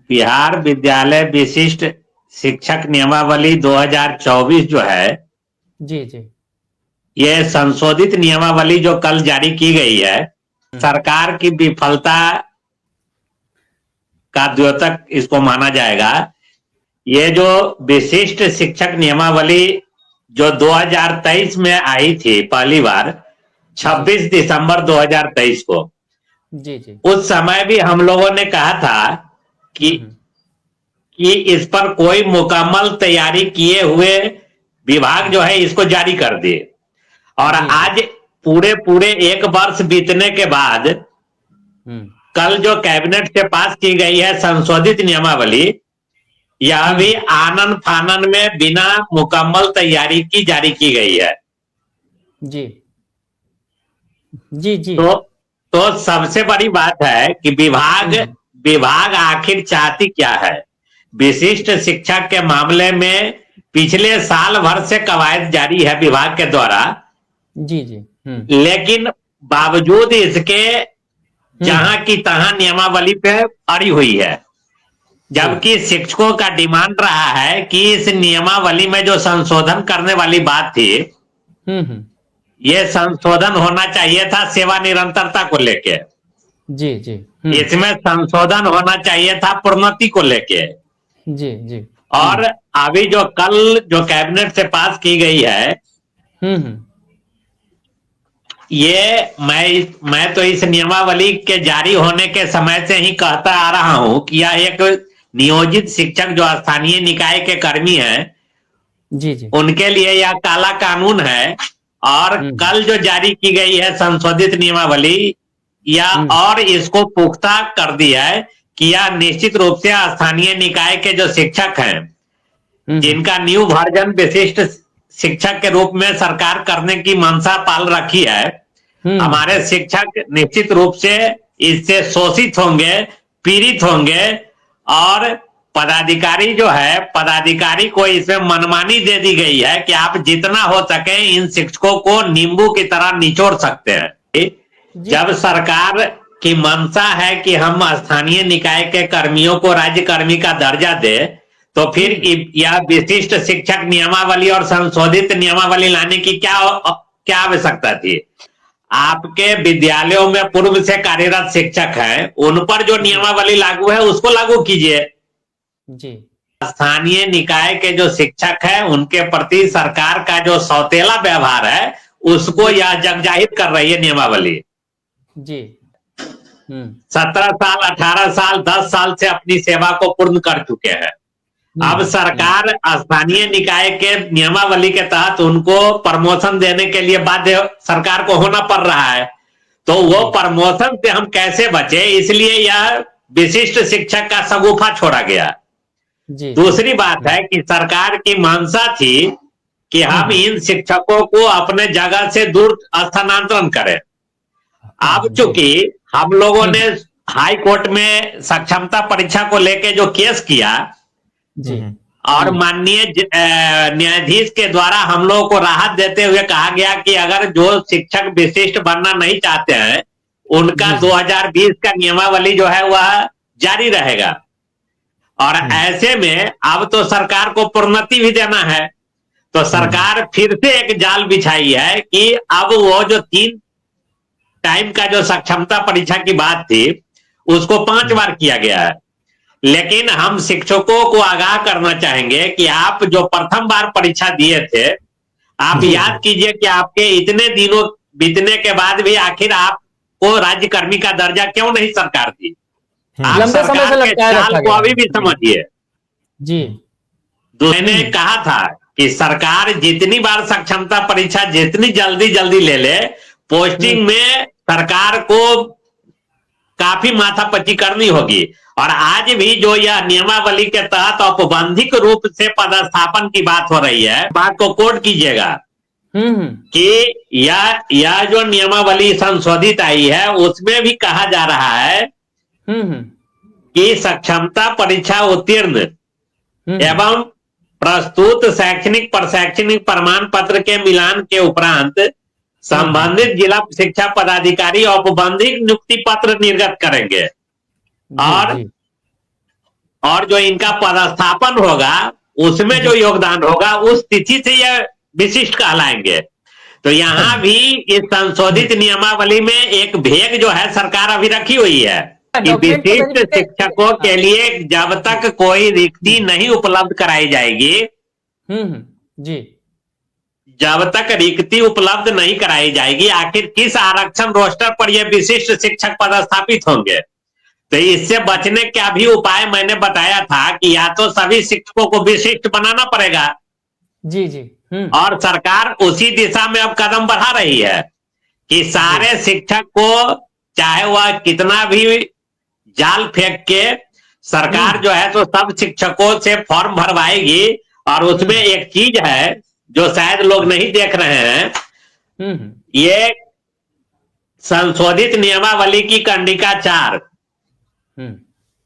बिहार विद्यालय विशिष्ट शिक्षक नियमावली 2024 जो है, जी जी। ये संशोधित नियमावली जो कल जारी की गई है, सरकार की विफलता का द्योतक इसको माना जाएगा। ये जो विशिष्ट शिक्षक नियमावली जो 2023 में आई थी पहली बार, 26 दिसंबर 2023 को, जी जी। उस समय भी हम लोगों ने कहा था कि इस पर कोई मुकम्मल तैयारी किए हुए विभाग जो है इसको जारी कर दे। और आज पूरे पूरे एक वर्ष बीतने के बाद कल जो कैबिनेट से पास की गई है संशोधित नियमावली, यह भी आनन फानन में बिना मुकम्मल तैयारी की जारी की गई है। जी जी जी। तो सबसे बड़ी बात है कि विभाग आखिर चाहती क्या है। विशिष्ट शिक्षक के मामले में पिछले साल भर से कवायद जारी है विभाग के द्वारा। जी जी। लेकिन बावजूद इसके जहां की तहां नियमावली पे अड़ी हुई है, जबकि शिक्षकों का डिमांड रहा है कि इस नियमावली में जो संशोधन करने वाली बात थी, ये संशोधन होना चाहिए था सेवा निरंतरता को लेके। जी जी। इसमें संशोधन होना चाहिए था प्रोन्नति को लेके। जी जी। और अभी जो कल जो कैबिनेट से पास की गई है, ये मैं तो इस नियमावली के जारी होने के समय से ही कहता आ रहा हूं कि यह एक नियोजित शिक्षक जो स्थानीय निकाय के कर्मी हैं, जी जी, उनके लिए यह काला कानून है। और कल जो जारी की गई है संशोधित नियमावली, या और इसको पुख्ता कर दिया है कि यह निश्चित रूप से स्थानीय निकाय के जो शिक्षक हैं, जिनका न्यू वर्जन विशिष्ट शिक्षक के रूप में सरकार करने की मंशा पाल रखी है, हमारे शिक्षक निश्चित रूप से इससे शोषित होंगे, पीड़ित होंगे। और पदाधिकारी जो है, पदाधिकारी को इसमें मनमानी दे दी गई है कि आप जितना हो सके इन शिक्षकों को नींबू की तरह निचोड़ सकते हैं। जब सरकार की मंशा है कि हम स्थानीय निकाय के कर्मियों को राज्य कर्मी का दर्जा दे, तो फिर यह विशिष्ट शिक्षक नियमावली और संशोधित नियमावली लाने की क्या आवश्यकता थी। आपके विद्यालयों में पूर्व से कार्यरत शिक्षक हैं, उन पर जो नियमावली लागू है उसको लागू कीजिए। जी। स्थानीय निकाय के जो शिक्षक हैं उनके प्रति सरकार का जो सौतेला व्यवहार है उसको यह जगजाहिर कर रही है नियमावली। जी। 17 साल, 18 साल, 10 साल से अपनी सेवा को पूर्ण कर चुके हैं। अब सरकार स्थानीय निकाय के नियमावली के तहत उनको प्रमोशन देने के लिए बाध्य सरकार को होना पड़ रहा है। तो वो प्रमोशन से हम कैसे बचे, इसलिए यह विशिष्ट शिक्षक का शगुफा छोड़ा गया। दूसरी बात है कि सरकार की मंशा थी कि हम इन शिक्षकों को अपने जगह से दूर स्थानांतरण करें। अब चूंकि हम लोगों ने हाई कोर्ट में सक्षमता परीक्षा को लेकर जो केस किया, और माननीय न्यायाधीश के द्वारा हम लोगों को राहत देते हुए कहा गया कि अगर जो शिक्षक विशिष्ट बनना नहीं चाहते हैं उनका 2020 का नियमावली जो है वह जारी रहेगा। और ऐसे में अब तो सरकार को प्रोन्नति भी देना है, तो सरकार फिर से एक जाल बिछाई है कि अब वो जो 3 टाइम का जो सक्षमता परीक्षा की बात थी उसको 5 बार किया गया है। लेकिन हम शिक्षकों को आगाह करना चाहेंगे कि आप जो प्रथम बार परीक्षा दिए थे, आप याद कीजिए कि आपके इतने दिनों बीतने के बाद भी आखिर आपको राज्य कर्मी का दर्जा क्यों नहीं सरकार दी। आप सरकार के चाल को अभी भी समझिए। जी, मैंने कहा था कि सरकार जितनी बार सक्षमता परीक्षा जितनी जल्दी ले ले, पोस्टिंग में सरकार को काफी माथापच्ची करनी होगी। और आज भी जो यह नियमावली के तहत औपबंधिक रूप से पदस्थापन की बात हो रही है, बात को कोट कीजिएगा कि यह जो नियमावली संशोधित आई है उसमें भी कहा जा रहा है कि सक्षमता परीक्षा उत्तीर्ण एवं प्रस्तुत शैक्षणिक प्रशैक्षणिक प्रमाण पत्र के मिलान के उपरांत संबंधित जिला शिक्षा पदाधिकारी औपबंधिक नियुक्ति पत्र निर्गत करेंगे। और और जो इनका पदस्थापन होगा उसमें जो योगदान होगा उस तिथि से यह विशिष्ट कहलाएंगे। तो यहाँ भी इस संशोधित नियमावली में एक भेग जो है सरकार अभी रखी हुई है कि डॉक्यूमेंट को विशिष्ट वेरिफिकेशन शिक्षकों के लिए जब तक कोई रिक्ति नहीं उपलब्ध कराई जाएगी, जी, जब तक रिक्ति उपलब्ध नहीं कराई जाएगी, आखिर किस आरक्षण रोस्टर पर यह विशिष्ट शिक्षक पदस्थापित होंगे। तो इससे बचने का भी उपाय मैंने बताया था कि या तो सभी शिक्षकों को विशिष्ट बनाना पड़ेगा, जी, जी, और सरकार उसी दिशा में अब कदम बढ़ा रही है कि सारे शिक्षक को, चाहे वह कितना भी जाल फेंक के, सरकार जो है तो सब शिक्षकों से फॉर्म भरवाएगी। और उसमें एक चीज है जो शायद लोग नहीं देख रहे हैं, ये संशोधित नियमावली की कंडिका 4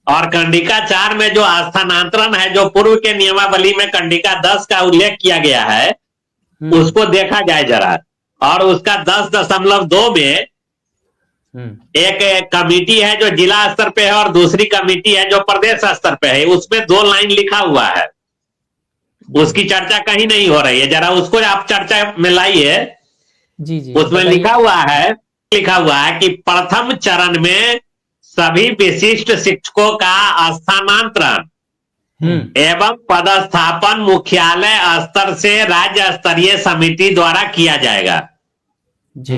और कंडिका 4 में जो स्थानांतरण है, जो पूर्व के नियमावली में कंडिका 10 का उल्लेख किया गया है, उसको देखा जाए जरा। और उसका 10.2 में एक कमेटी है जो जिला स्तर पे है और दूसरी कमेटी है जो प्रदेश स्तर पे है, उसमें 2 लाइन लिखा हुआ है, उसकी चर्चा कहीं नहीं हो रही है, जरा उसको आप चर्चा में लाइए। जी, जी, उसमें लिखा हुआ है कि प्रथम चरण में सभी विशिष्ट शिक्षकों का स्थानांतरण एवं पदस्थापन मुख्यालय स्तर से राज्य स्तरीय समिति द्वारा किया जाएगा। जी,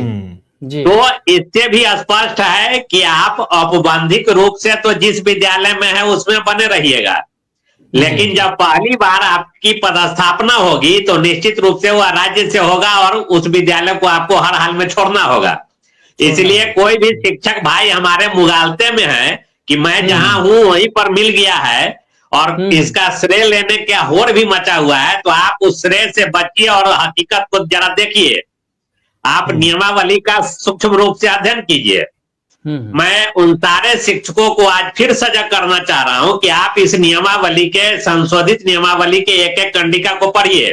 जी, तो इससे भी स्पष्ट है कि आप औपबंधिक रूप से तो जिस विद्यालय में है उसमें बने रहिएगा, लेकिन जब पहली बार आपकी पदस्थापना होगी तो निश्चित रूप से वह राज्य से होगा और उस विद्यालय को आपको हर हाल में छोड़ना होगा। इसलिए कोई भी शिक्षक भाई हमारे मुगालते में है कि मैं जहां हूं वहीं पर मिल गया है और इसका श्रेय लेने का होड़ भी मचा हुआ है, तो आप उस श्रेय से बचिए और हकीकत को जरा देखिए। आप नियमावली का सूक्ष्म रूप से अध्ययन कीजिए। मैं उन सारे शिक्षकों को आज फिर सजग करना चाह रहा हूं कि आप इस नियमावली के, संशोधित नियमावली के एक एक कंडिका को पढ़िए।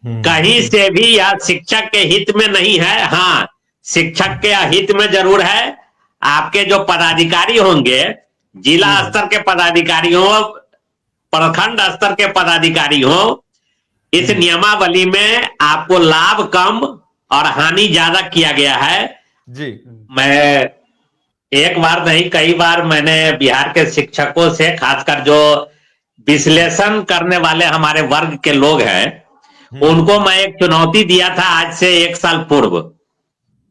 कहीं से भी यह शिक्षक के हित में नहीं है। हाँ, शिक्षक के हित में जरूर है। आपके जो पदाधिकारी होंगे, जिला स्तर के पदाधिकारी हो, प्रखंड स्तर के पदाधिकारी हो, इस नियमावली में आपको लाभ कम और हानि ज्यादा किया गया है। जी, मैं एक बार नहीं कई बार मैंने बिहार के शिक्षकों से, खासकर जो विश्लेषण करने वाले हमारे वर्ग के लोग हैं, उनको मैं एक चुनौती दिया था आज से 1 साल पूर्व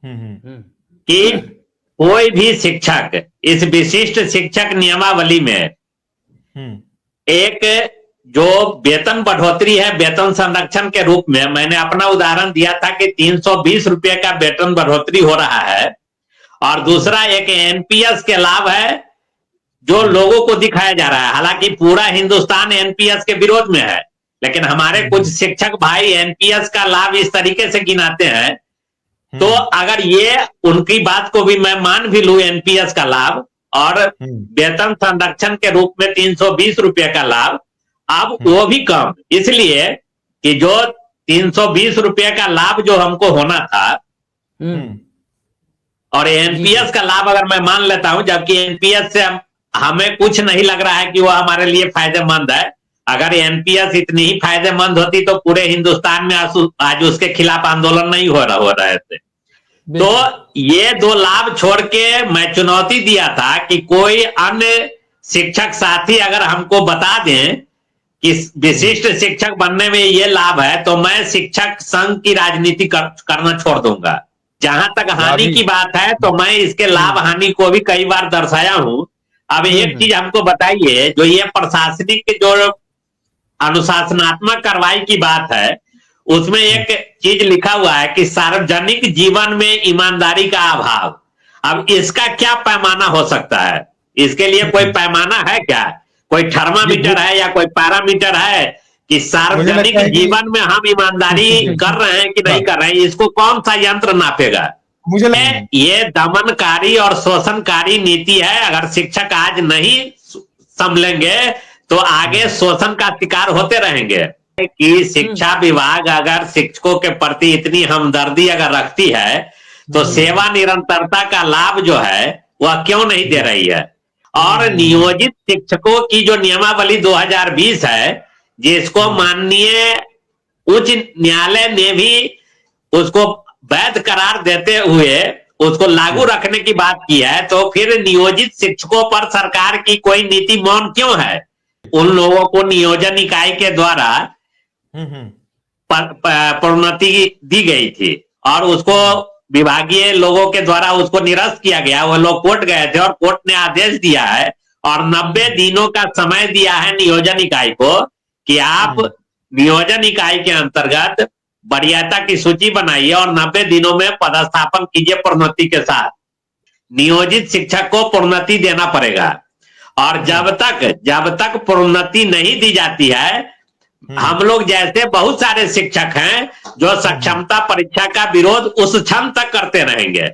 कि कोई भी शिक्षक इस विशिष्ट शिक्षक नियमावली में एक जो वेतन बढ़ोतरी है, वेतन संरक्षण के रूप में, मैंने अपना उदाहरण दिया था कि 320 रुपये का वेतन बढ़ोतरी हो रहा है, और दूसरा एक एनपीएस के लाभ है जो लोगों को दिखाया जा रहा है। हालांकि पूरा हिंदुस्तान एनपीएस के विरोध में है, लेकिन हमारे कुछ शिक्षक भाई एनपीएस का लाभ इस तरीके से गिनाते हैं। तो अगर ये उनकी बात को भी मैं मान भी लूं, एनपीएस का लाभ और वेतन संरक्षण के रूप में 320 रुपये का लाभ, अब वो भी कम, इसलिए कि जो 320 रुपये का लाभ जो हमको होना था और एनपीएस का लाभ अगर मैं मान लेता हूं, जबकि एनपीएस से हमें कुछ नहीं लग रहा है कि वह हमारे लिए फायदेमंद है। अगर एनपीएस इतनी ही फायदेमंद होती तो पूरे हिंदुस्तान में आज उसके खिलाफ आंदोलन नहीं हो रहे थे। तो ये 2 लाभ छोड़ के मैं चुनौती दिया था कि कोई अन्य शिक्षक साथी अगर हमको बता दें कि विशिष्ट शिक्षक बनने में ये लाभ है, तो मैं शिक्षक संघ की राजनीति करना छोड़ दूंगा। जहां तक हानि की बात है तो मैं इसके लाभ हानि को भी कई बार दर्शाया हूं। अब एक चीज हमको बताइए, जो ये प्रशासनिक जो अनुशासनात्मक कार्रवाई की बात है, उसमें एक चीज लिखा हुआ है कि सार्वजनिक जीवन में ईमानदारी का अभाव। अब इसका क्या पैमाना हो सकता है? इसके लिए कोई पैमाना है क्या? कोई थर्मामीटर है या कोई पैरामीटर है कि सार्वजनिक जीवन में हम ईमानदारी कर रहे हैं कि नहीं कर रहे हैं? इसको कौन सा यंत्र नापेगा? ये दमनकारी और शोषणकारी नीति है। अगर शिक्षक आज नहीं संभलेंगे तो आगे शोषण का शिकार होते रहेंगे। कि शिक्षा विभाग अगर शिक्षकों के प्रति इतनी हमदर्दी अगर रखती है तो सेवा निरंतरता का लाभ जो है वह क्यों नहीं दे रही है? और नियोजित शिक्षकों की जो नियमावली 2020 है, जिसको माननीय उच्च न्यायालय ने भी उसको वैध करार देते हुए उसको लागू रखने की बात की है, तो फिर नियोजित शिक्षकों पर सरकार की कोई नीति मौन क्यों है? उन लोगों को नियोजन इकाई के द्वारा प्रोन्नति दी गई थी और उसको विभागीय लोगों के द्वारा उसको निरस्त किया गया। वो लोग कोर्ट गए थे और कोर्ट ने आदेश दिया है और 90 दिनों का समय दिया है नियोजन इकाई को कि आप नियोजन इकाई के अंतर्गत वरीयता की सूची बनाइए और 90 दिनों में पदस्थापन कीजिए प्रोन्नति के साथ। नियोजित शिक्षक को प्रोन्नति देना पड़ेगा और जब तक प्रोन्नति नहीं दी जाती है, हम लोग जैसे बहुत सारे शिक्षक हैं जो सक्षमता परीक्षा का विरोध उस क्षण तक करते रहेंगे।